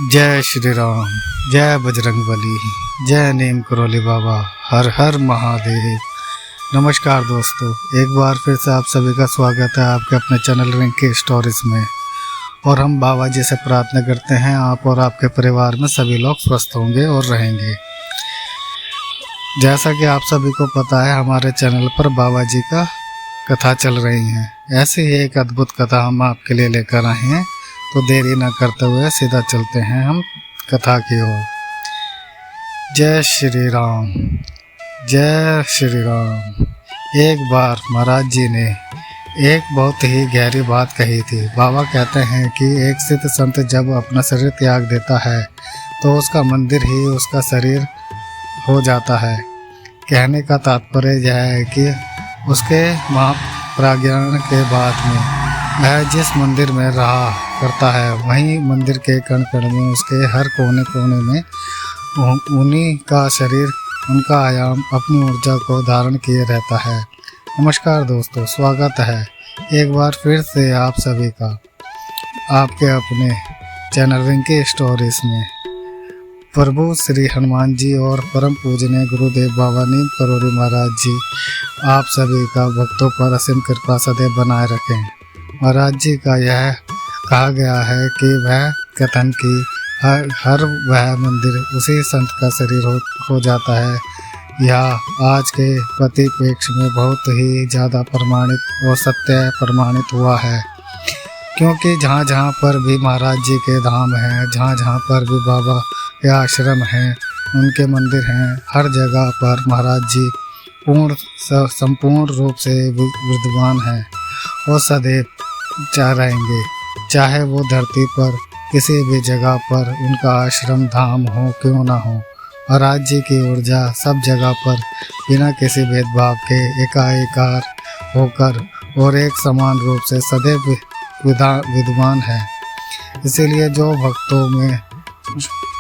जय श्री राम, जय बजरंगबली, जय नीम करोली बाबा, हर हर महादेव। नमस्कार दोस्तों, एक बार फिर से आप सभी का स्वागत है आपके अपने चैनल रिंकी स्टोरीज में। और हम बाबा जी से प्रार्थना करते हैं आप और आपके परिवार में सभी लोग स्वस्थ होंगे और रहेंगे। जैसा कि आप सभी को पता है, हमारे चैनल पर बाबा जी का कथा चल रही है। ऐसे ही एक अद्भुत कथा हम आपके लिए लेकर आए हैं, तो देरी न करते हुए सीधा चलते हैं हम कथा की ओर। जय श्री राम, जय श्री राम। एक बार महाराज जी ने एक बहुत ही गहरी बात कही थी। बाबा कहते हैं कि एक सिद्ध संत जब अपना शरीर त्याग देता है तो उसका मंदिर ही उसका शरीर हो जाता है। कहने का तात्पर्य यह है कि उसके महाप्राज्ञान के बाद में वह जिस मंदिर में रहा करता है, वहीं मंदिर के कण कण में, उसके हर कोने कोने में उन्हीं का शरीर, उनका आयाम अपनी ऊर्जा को धारण किए रहता है। नमस्कार दोस्तों, स्वागत है एक बार फिर से आप सभी का आपके अपने चैनल रिंकी स्टोरीज में। प्रभु श्री हनुमान जी और परम पूजनीय गुरुदेव बाबा नीम करोली महाराज जी आप सभी का भक्तों पर असीम कृपा सदैव बनाए रखें। महाराज जी का यह कहा गया है कि वह कथन की हर वह मंदिर उसी संत का शरीर हो जाता है, यह आज के परिप्रेक्ष्य में बहुत ही ज़्यादा प्रमाणित और सत्य प्रमाणित हुआ है। क्योंकि जहाँ जहाँ पर भी महाराज जी के धाम हैं, जहाँ जहाँ पर भी बाबा के आश्रम हैं, उनके मंदिर हैं, हर जगह पर महाराज जी संपूर्ण रूप से विद्यमान हैं और सदैव रहेंगे। चाहे वो धरती पर किसी भी जगह पर उनका आश्रम धाम हो क्यों ना हो, महाराज जी की ऊर्जा सब जगह पर बिना किसी भेदभाव के एकाकार होकर और एक समान रूप से सदैव विद्यमान है। इसीलिए जो भक्तों में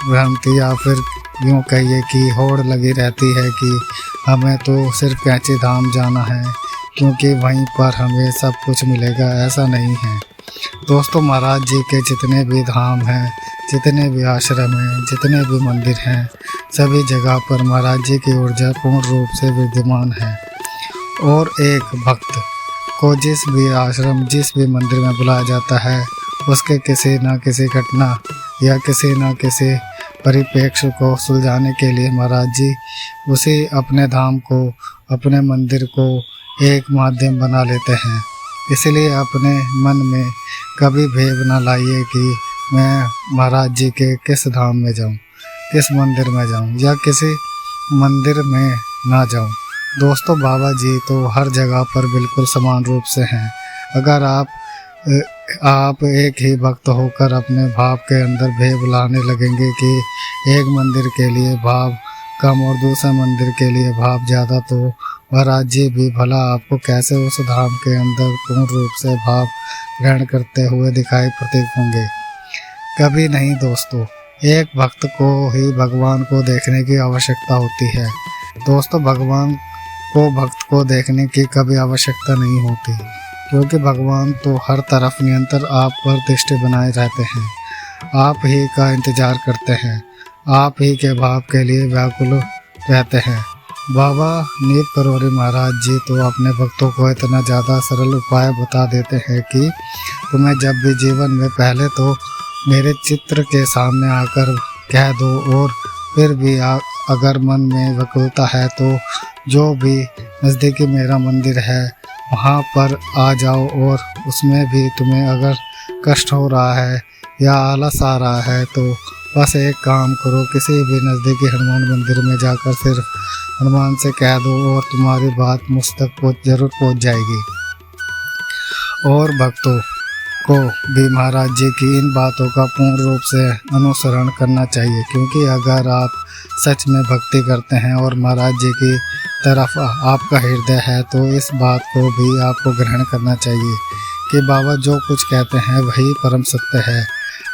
भ्रांति या फिर यूँ कहिए कि होड़ लगी रहती है कि हमें तो सिर्फ कैंची धाम जाना है क्योंकि वहीं पर हमें सब कुछ मिलेगा, ऐसा नहीं है दोस्तों। महाराज जी के जितने भी धाम हैं, जितने भी आश्रम हैं, जितने भी मंदिर हैं, सभी जगह पर महाराज जी की ऊर्जा पूर्ण रूप से विद्यमान है। और एक भक्त को जिस भी आश्रम, जिस भी मंदिर में बुलाया जाता है, उसके किसी न किसी घटना या किसी न किसी परिप्रेक्ष्य को सुलझाने के लिए महाराज जी उसी अपने धाम को, अपने मंदिर को एक माध्यम बना लेते हैं। इसलिए अपने मन में कभी भेद न लाइए कि मैं महाराज जी के किस धाम में जाऊं, किस मंदिर में जाऊं या किसी मंदिर में ना जाऊं। दोस्तों, बाबा जी तो हर जगह पर बिल्कुल समान रूप से हैं। अगर आप एक ही भक्त होकर अपने भाव के अंदर भेद लाने लगेंगे कि एक मंदिर के लिए भाव कम और दूसरे मंदिर के लिए भाव ज़्यादा, तो महाराज जी भी भला आपको कैसे उस धाम के अंदर पूर्ण रूप से भाव ग्रहण करते हुए दिखाई प्रतीत होंगे। कभी नहीं दोस्तों, एक भक्त को ही भगवान को देखने की आवश्यकता होती है। दोस्तों, भगवान को भक्त को देखने की कभी आवश्यकता नहीं होती, क्योंकि भगवान तो हर तरफ निरंतर आप पर दृष्टि बनाए रहते हैं, आप ही का इंतजार करते हैं, आप ही के भाव के लिए व्याकुल रहते हैं। बाबा नीम करोली महाराज जी तो अपने भक्तों को इतना ज़्यादा सरल उपाय बता देते हैं कि तुम्हें जब भी जीवन में पहले तो मेरे चित्र के सामने आकर कह दो, और फिर भी अगर मन में व्याकुलता है तो जो भी नज़दीकी मेरा मंदिर है वहाँ पर आ जाओ, और उसमें भी तुम्हें अगर कष्ट हो रहा है या आलस आ रहा है तो बस एक काम करो, किसी भी नज़दीकी हनुमान मंदिर में जाकर सिर्फ हनुमान से कह दो और तुम्हारी बात मुझ तक जरूर पहुँच जाएगी। और भक्तों को भी महाराज जी की इन बातों का पूर्ण रूप से अनुसरण करना चाहिए, क्योंकि अगर आप सच में भक्ति करते हैं और महाराज जी की तरफ आपका हृदय है, तो इस बात को भी आपको ग्रहण करना चाहिए कि बाबा जो कुछ कहते हैं वही परम सत्य है।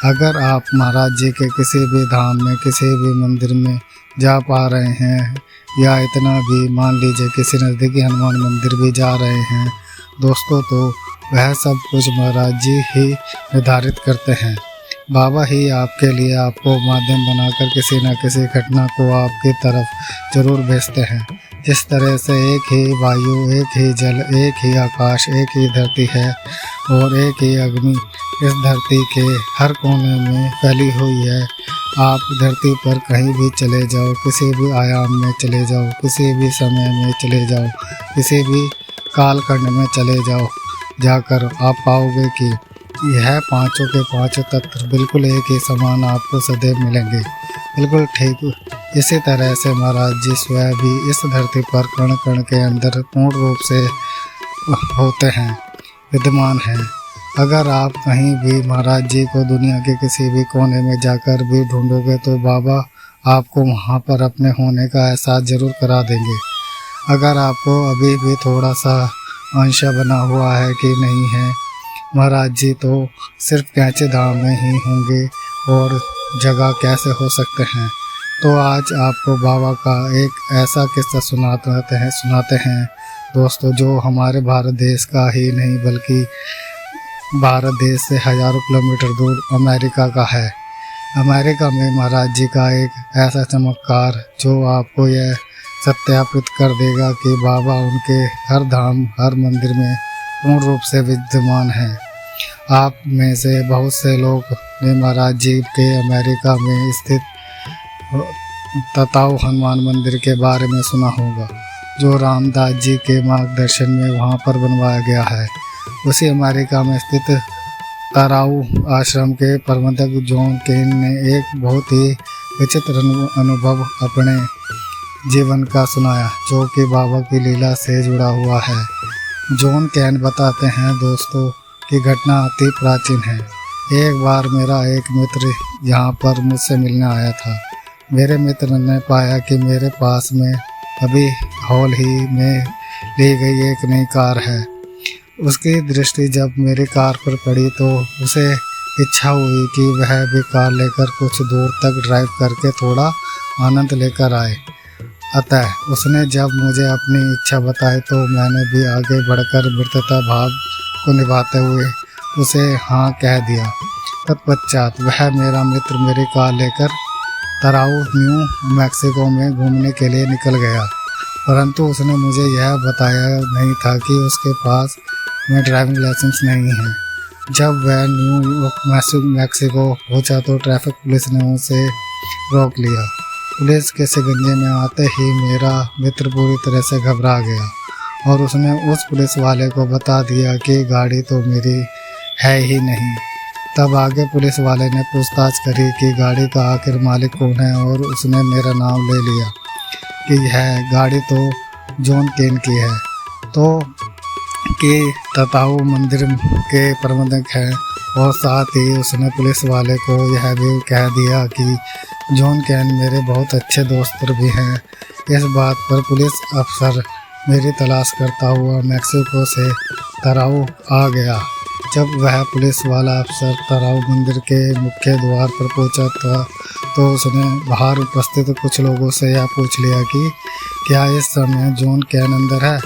अगर आप महाराज जी के किसी भी धाम में, किसी भी मंदिर में जा पा रहे हैं, या इतना भी मान लीजिए किसी नज़दीकी हनुमान मंदिर भी जा रहे हैं दोस्तों, तो वह सब कुछ महाराज जी ही निर्धारित करते हैं। बाबा ही आपके लिए आपको माध्यम बनाकर किसी न किसी घटना को आपकी तरफ जरूर भेजते हैं। जिस तरह से एक ही वायु, एक ही जल, एक ही आकाश, एक ही धरती है और एक ही अग्नि इस धरती के हर कोने में फैली हुई है। आप धरती पर कहीं भी चले जाओ, किसी भी आयाम में चले जाओ, किसी भी समय में चले जाओ, किसी भी कालखंड में चले जाओ, जाकर आप पाओगे कि यह पांचों के पांचों तत्व बिल्कुल एक ही समान आपको सदैव मिलेंगे। बिल्कुल ठीक इसी तरह से महाराज जी स्वयं भी इस धरती पर कण कण के अंदर पूर्ण रूप से होते हैं, विद्यमान हैं। अगर आप कहीं भी महाराज जी को दुनिया के किसी भी कोने में जाकर भी ढूंढोगे तो बाबा आपको वहाँ पर अपने होने का एहसास जरूर करा देंगे। अगर आपको अभी भी थोड़ा सा अंश बना हुआ है कि नहीं है, महाराज जी तो सिर्फ कैंचे धाम में ही होंगे और जगह कैसे हो सकते हैं। तो आज आपको बाबा का एक ऐसा किस्सा सुनाते हैं दोस्तों, जो हमारे भारत देश का ही नहीं बल्कि भारत देश से हज़ारों किलोमीटर दूर अमेरिका का है। अमेरिका में महाराज जी का एक ऐसा चमत्कार जो आपको यह सत्यापित कर देगा कि बाबा उनके हर धाम, हर मंदिर में पूर्ण रूप से विद्यमान हैं। आप में से बहुत से लोग ने महाराज जी के अमेरिका में स्थित तताऊ हनुमान मंदिर के बारे में सुना होगा, जो रामदास जी के मार्गदर्शन में वहां पर बनवाया गया है। उसी अमेरिका में स्थित तराऊ आश्रम के प्रबंधक जॉन केन ने एक बहुत ही विचित्र अनुभव अपने जीवन का सुनाया, जो कि बाबा की लीला से जुड़ा हुआ है। जॉन केन बताते हैं दोस्तों कि घटना अति प्राचीन है। एक बार मेरा एक मित्र यहाँ पर मुझसे मिलने आया था। मेरे मित्र ने पाया कि मेरे पास में अभी हाल ही में ली गई एक नई कार है। उसकी दृष्टि जब मेरी कार पर पड़ी तो उसे इच्छा हुई कि वह भी कार लेकर कुछ दूर तक ड्राइव करके थोड़ा आनंद लेकर आए। अतः उसने जब मुझे अपनी इच्छा बताई तो मैंने भी आगे बढ़कर मित्रता भाव को निभाते हुए उसे हाँ कह दिया। तत्पश्चात वह मेरा मित्र मेरी कार लेकर तराऊ न्यू मैक्सिको में घूमने के लिए निकल गया, परंतु उसने मुझे यह बताया नहीं था कि उसके पास में ड्राइविंग लाइसेंस नहीं है। जब वह न्यू मैक्सिको पहुंचा तो ट्रैफिक पुलिस ने उसे रोक लिया। पुलिस के शिकंजे में आते ही मेरा मित्र पूरी तरह से घबरा गया और उसने उस पुलिस वाले को बता दिया कि गाड़ी तो मेरी है ही नहीं। तब आगे पुलिस वाले ने पूछताछ करी कि गाड़ी का आखिर मालिक कौन है और उसने मेरा नाम ले लिया कि यह गाड़ी तो जॉन केन की है, तो कि तताऊ मंदिर के प्रबंधक हैं। और साथ ही उसने पुलिस वाले को यह भी कह दिया कि जॉन केन मेरे बहुत अच्छे दोस्त भी हैं। इस बात पर पुलिस अफसर मेरी तलाश करता हुआ मैक्सिको से तराऊ आ गया। जब वह पुलिस वाला अफसर तराऊ मंदिर के मुख्य द्वार पर पहुंचा था तो उसने बाहर उपस्थित कुछ लोगों से यह पूछ लिया कि क्या इस समय जॉन केन अंदर है।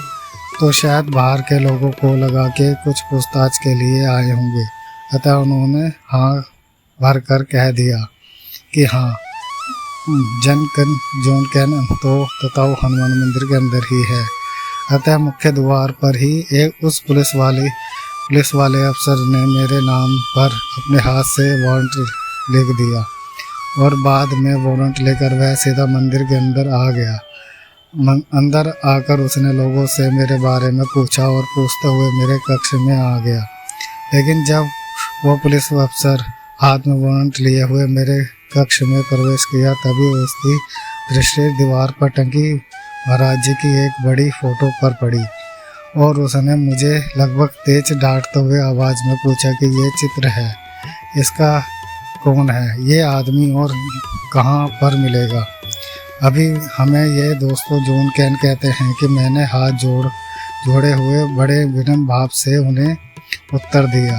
तो शायद बाहर के लोगों को लगा कि कुछ पूछताछ के लिए आए होंगे, अतः उन्होंने हाँ भर कर कह दिया कि हाँ जॉन केन तो तताऊ हनुमान मंदिर के अंदर ही है। अतः मुख्य द्वार पर ही एक उस पुलिस वाले अफसर ने मेरे नाम पर अपने हाथ से वारंट लिख दिया और बाद में वारंट लेकर वह सीधा मंदिर के अंदर आ गया। अंदर आकर उसने लोगों से मेरे बारे में पूछा और पूछते हुए मेरे कक्ष में आ गया। लेकिन जब वो पुलिस अफसर हाथ में वारंट लिए हुए मेरे कक्ष में प्रवेश किया तभी उसकी दृष्टि दीवार पर टंगी महाराज जी की एक बड़ी फोटो पर पड़ी और उसने मुझे लगभग तेज डांटते हुए आवाज़ में पूछा कि ये चित्र है, इसका कौन है, ये आदमी और कहाँ पर मिलेगा। अभी हमें ये दोस्तों जॉन केन कहते हैं कि मैंने हाथ जोड़े हुए बड़े विनम्र भाव से उन्हें उत्तर दिया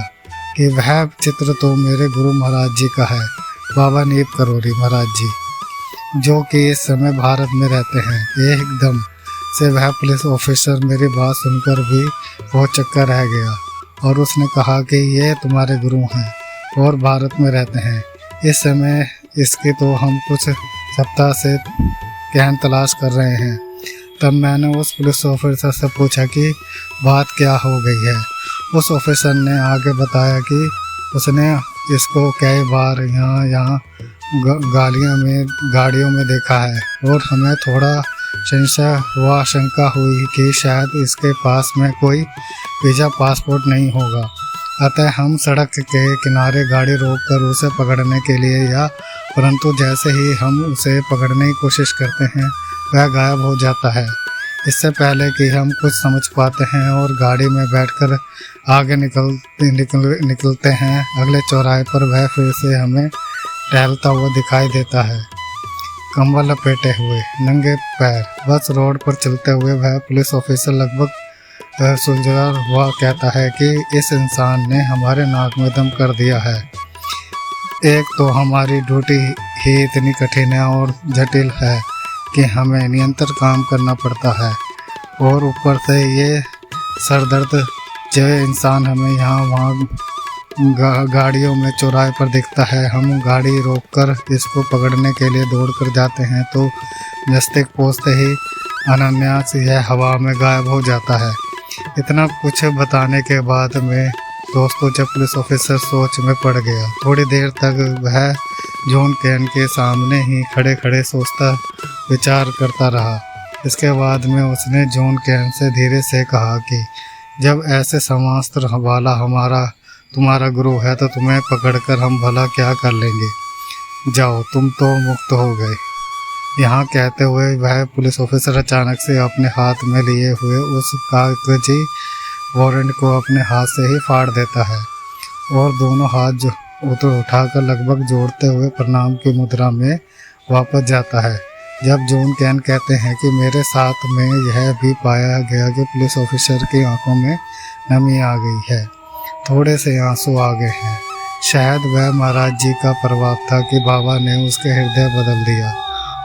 कि वह चित्र तो मेरे गुरु महाराज जी का है, बाबा नीप करोरी महाराज जी, जो कि इस समय भारत में रहते हैं। एकदम से वह पुलिस ऑफिसर मेरी बात सुनकर भी बहुत चक्कर रह गया और उसने कहा कि ये तुम्हारे गुरु हैं और भारत में रहते हैं। इस समय इसकी तो हम कुछ सप्ताह से गहन तलाश कर रहे हैं। तब मैंने उस पुलिस ऑफिसर से पूछा कि बात क्या हो गई है। उस ऑफिसर ने आगे बताया कि उसने इसको कई बार यहाँ गाड़ियों में देखा है और हमें थोड़ा संशय व शंका हुई कि शायद इसके पास में कोई वीज़ा पासपोर्ट नहीं होगा। अतः हम सड़क के किनारे गाड़ी रोककर उसे पकड़ने के लिए परंतु जैसे ही हम उसे पकड़ने की कोशिश करते हैं वह गायब हो जाता है। इससे पहले कि हम कुछ समझ पाते हैं और गाड़ी में बैठकर आगे निकलते हैं, अगले चौराहे पर वह फिर से हमें टहलता हुआ दिखाई देता है, कंबल लपेटे हुए, नंगे पैर। बस रोड पर चलते हुए वह पुलिस ऑफिसर लगभग सुलझा हुआ कहता है कि इस इंसान ने हमारे नाक में दम कर दिया है। एक तो हमारी ड्यूटी ही इतनी कठिन है और जटिल है कि हमें निरंतर काम करना पड़ता है, और ऊपर से ये सरदर्द जो इंसान हमें यहाँ वहाँ गाड़ियों में चौराहे पर दिखता है। हम गाड़ी रोककर इसको पकड़ने के लिए दौड़कर जाते हैं तो नज़दीक पहुँचते ही अनायास यह हवा में गायब हो जाता है। इतना कुछ बताने के बाद में दोस्तों जब पुलिस ऑफिसर सोच में पड़ गया। थोड़ी देर तक वह जॉन कैन के सामने ही खड़े खड़े सोचता विचार करता रहा। इसके बाद में उसने जॉन कैन से धीरे से कहा कि जब ऐसे समास्त्र वाला तुम्हारा गुरु है तो तुम्हें पकड़कर हम भला क्या कर लेंगे। जाओ, तुम तो मुक्त हो गए। यहाँ कहते हुए वह पुलिस ऑफिसर अचानक से अपने हाथ में लिए हुए उस कागजी वारंट को अपने हाथ से ही फाड़ देता है और दोनों हाथ उठाकर लगभग जोड़ते हुए प्रणाम की मुद्रा में वापस जाता है। जब जॉन कैन कहते हैं कि मेरे साथ में यह भी पाया गया कि पुलिस ऑफिसर की आंखों में नमी आ गई है, थोड़े से आंसू आ गए हैं। शायद वह महाराज जी का प्रभाव था कि बाबा ने उसके हृदय बदल दिया,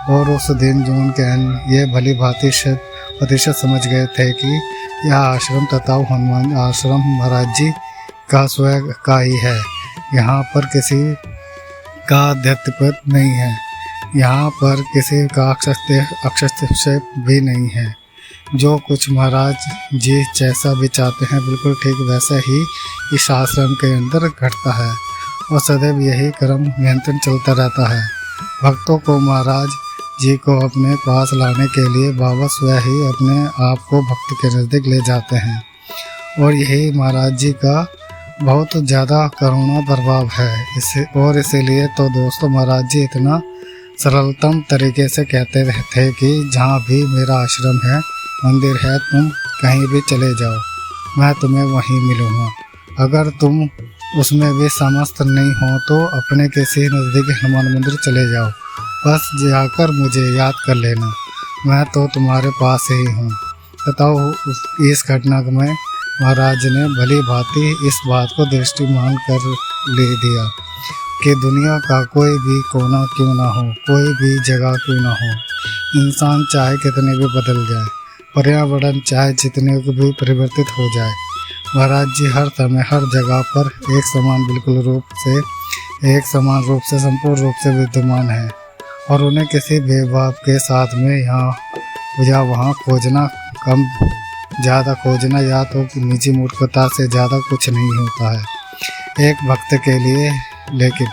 और उस दिन जॉन कैन ये भली भांति प्रतिशत समझ गए थे कि यह आश्रम तथा हनुमान आश्रम महाराज जी का स्वयं का ही है। यहाँ पर किसी का अध्यत्व नहीं है, यहाँ पर किसी का हस्तक्षेप भी नहीं है। जो कुछ महाराज जी जैसा भी चाहते हैं बिल्कुल ठीक वैसा ही इस आश्रम के अंदर घटता है और सदैव यही क्रम नियंत्रण चलता रहता है। भक्तों को महाराज जी को अपने पास लाने के लिए बाबा स्वयं ही अपने आप को भक्त के नज़दीक ले जाते हैं, और यही महाराज जी का बहुत ज़्यादा करुणा प्रभाव है। इसीलिए तो दोस्तों महाराज जी इतना सरलतम तरीके से कहते रहते कि जहाँ भी मेरा आश्रम है, मंदिर है, तुम कहीं भी चले जाओ, मैं तुम्हें वहीं मिलूँगा। अगर तुम उसमें भी समस्त नहीं हो तो अपने किसी नज़दीकी हनुमान मंदिर चले जाओ, बस जाकर मुझे याद कर लेना, मैं तो तुम्हारे पास ही हूँ। तथा इस घटना में महाराज ने भली भांति इस बात को दृष्टिमान कर ले दिया कि दुनिया का कोई भी कोना क्यों ना हो, कोई भी जगह क्यों ना हो, इंसान चाहे कितने भी बदल जाए, पर्यावरण चाहे जितने भी परिवर्तित हो जाए, महाराज जी हर समय हर जगह पर एक समान रूप से संपूर्ण रूप से विद्यमान है, और उन्हें किसी भेदभाव के साथ में यहाँ या वहाँ खोजना, कम ज़्यादा खोजना या तो निजी मूर्खता से ज़्यादा कुछ नहीं होता है एक भक्त के लिए। लेकिन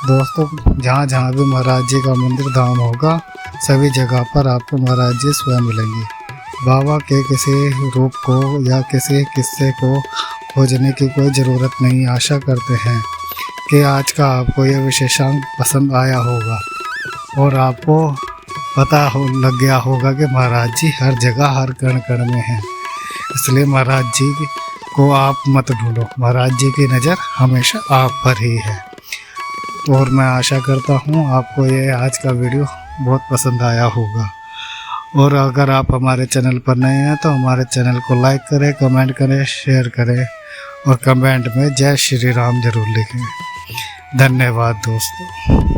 दोस्तों जहाँ जहाँ भी महाराज जी का मंदिर धाम होगा, सभी जगह पर आपको महाराज जी स्वयं मिलेंगे। बाबा के किसी रूप को या किसी किस्से को खोजने की कोई ज़रूरत नहीं। आशा करते हैं कि आज का आपको यह विशेषांक पसंद आया होगा और आपको पता लग गया होगा कि महाराज जी हर जगह हर कण कण में हैं। इसलिए महाराज जी को आप मत ढूंढो, महाराज जी की नज़र हमेशा आप पर ही है। और मैं आशा करता हूँ आपको ये आज का वीडियो बहुत पसंद आया होगा, और अगर आप हमारे चैनल पर नए हैं तो हमारे चैनल को लाइक करें, कमेंट करें, शेयर करें और कमेंट में जय श्री राम जरूर लिखें। धन्यवाद दोस्तों।